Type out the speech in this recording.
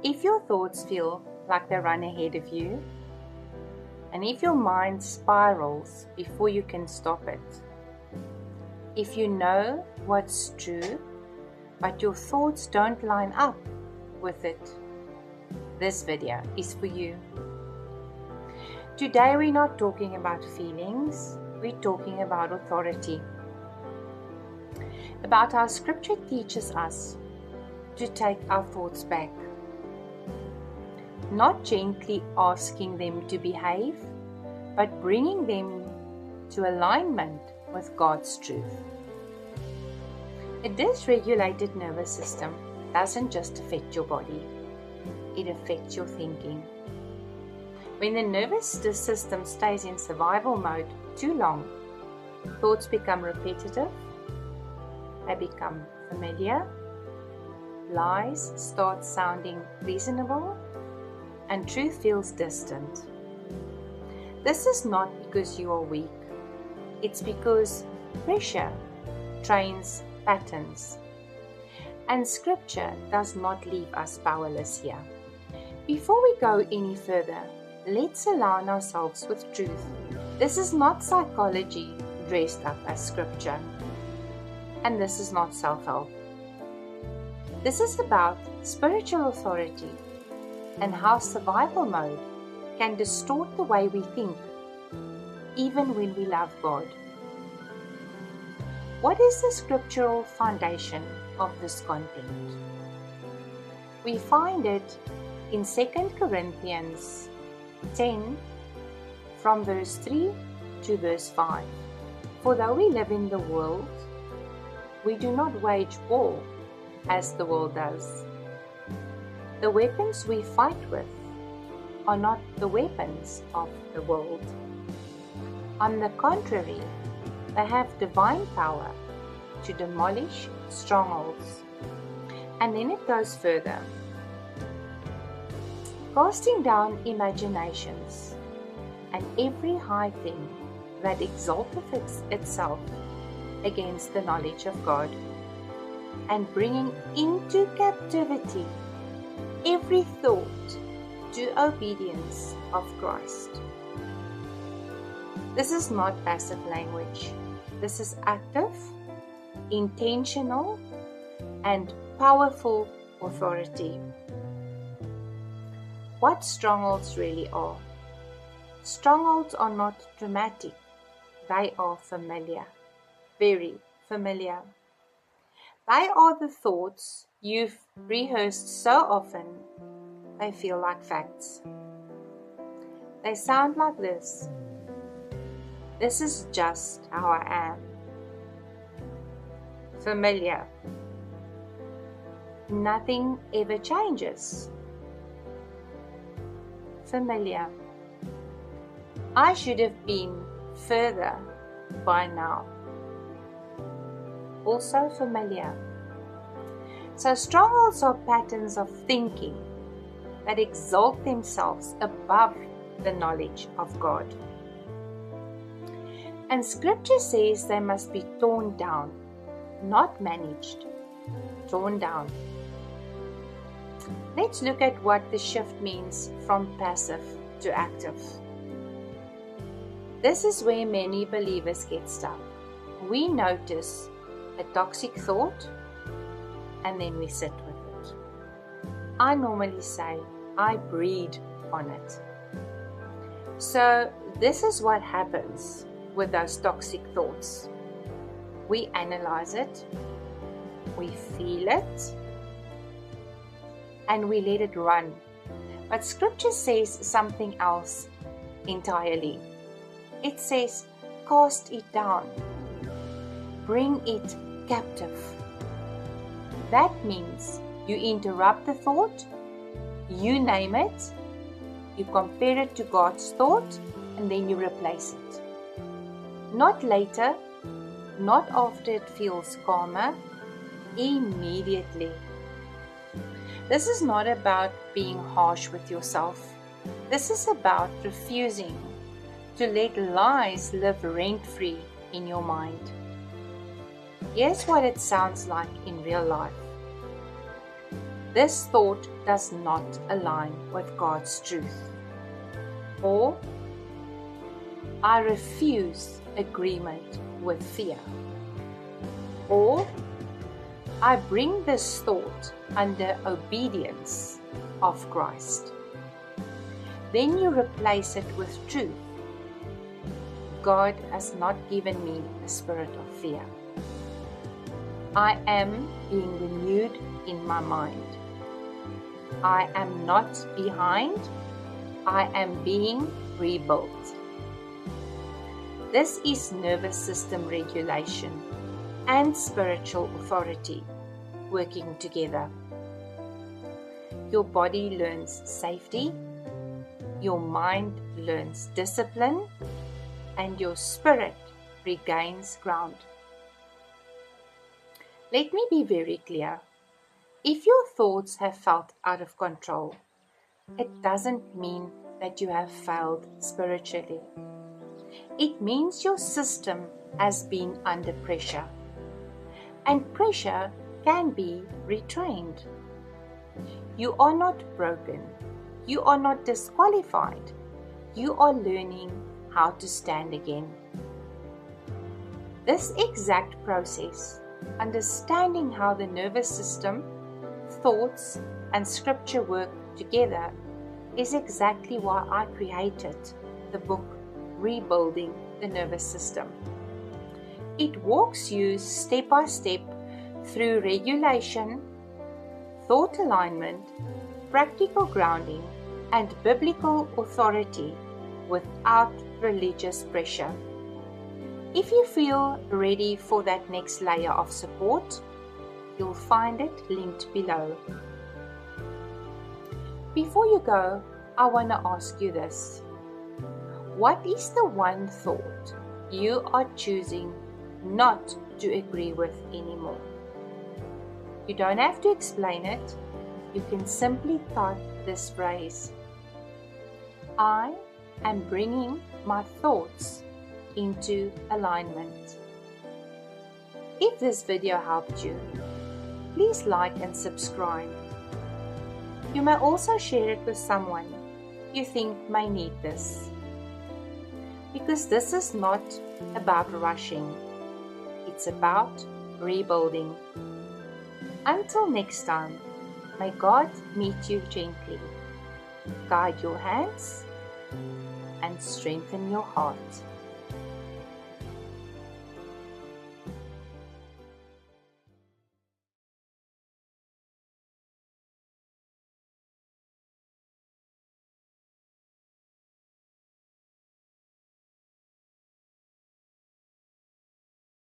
If your thoughts feel like they run ahead of you, and if your mind spirals before you can stop it, if you know what's true, but your thoughts don't line up with it, this video is for you. Today we're not talking about feelings, we're talking about authority. About how Scripture teaches us to take our thoughts back. Not gently asking them to behave, but bringing them to alignment with God's truth. A dysregulated nervous system doesn't just affect your body, it affects your thinking. When the nervous system stays in survival mode too long, thoughts become repetitive, they become familiar, lies start sounding reasonable, and truth feels distant. This is not because you are weak, it's because pressure trains patterns. And Scripture does not leave us powerless here. Before we go any further, let's align ourselves with truth. This is not psychology dressed up as Scripture. And this is not self-help. This is about spiritual authority and how survival mode can distort the way we think, even when we love God. What is the scriptural foundation of this content? We find it in 2 Corinthians 10 from verse 3 to verse 5. For though we live in the world, we do not wage war as the world does. The weapons we fight with are not the weapons of the world. On the contrary, they have divine power to demolish strongholds. And then it goes further. Casting down imaginations and every high thing that exalteth itself against the knowledge of God, and bringing into captivity every thought to obedience of Christ. This is not passive language. This is active, intentional, and powerful authority. What strongholds really are? Strongholds are not dramatic. They are familiar. Very familiar. They are the thoughts you've rehearsed so often, they feel like facts. They sound like this. This is just how I am. Familiar. Nothing ever changes. Familiar. I should have been further by now. Also familiar. So strongholds are patterns of thinking that exalt themselves above the knowledge of God. And Scripture says they must be torn down, not managed, torn down. Let's look at what the shift means from passive to active. This is where many believers get stuck. We notice a toxic thought and then we sit with it. I normally say, I breathe on it. So this is what happens with those toxic thoughts. We analyze it, we feel it, and we let it run. But Scripture says something else entirely. It says, cast it down, bring it captive. That means you interrupt the thought, you name it, you compare it to God's thought, and then you replace it. Not later, not after it feels calmer, immediately. This is not about being harsh with yourself. This is about refusing to let lies live rent-free in your mind. Here's what it sounds like in real life. this thought does not align with God's truth. Or, I refuse agreement with fear. Or, I bring this thought under obedience of Christ. Then you replace it with truth. God has not given me a spirit of fear. I am being renewed in my mind. I am not behind. I am being rebuilt. This is nervous system regulation and spiritual authority working together. Your body learns safety, your mind learns discipline, and your spirit regains ground. Let me be very clear. If your thoughts have felt out of control, it doesn't mean that you have failed spiritually. It means your system has been under pressure. And pressure can be retrained. You are not broken. You are not disqualified. You are learning how to stand again. This exact process, understanding how the nervous system, thoughts, and scripture work together, is exactly why I created the book Rebuilding the Nervous System. It walks you step by step through regulation, thought alignment, practical grounding, and biblical authority without religious pressure. If you feel ready for that next layer of support, you'll find it linked below. Before you go, I want to ask you this. What is the one thought you are choosing not to agree with anymore? You don't have to explain it. You can simply type this phrase. I am bringing my thoughts into alignment. If this video helped you, please like and subscribe. You may also share it with someone you think may need this. Because this is not about rushing. It's about rebuilding. Until next time, may God meet you gently, guide your hands, and strengthen your heart.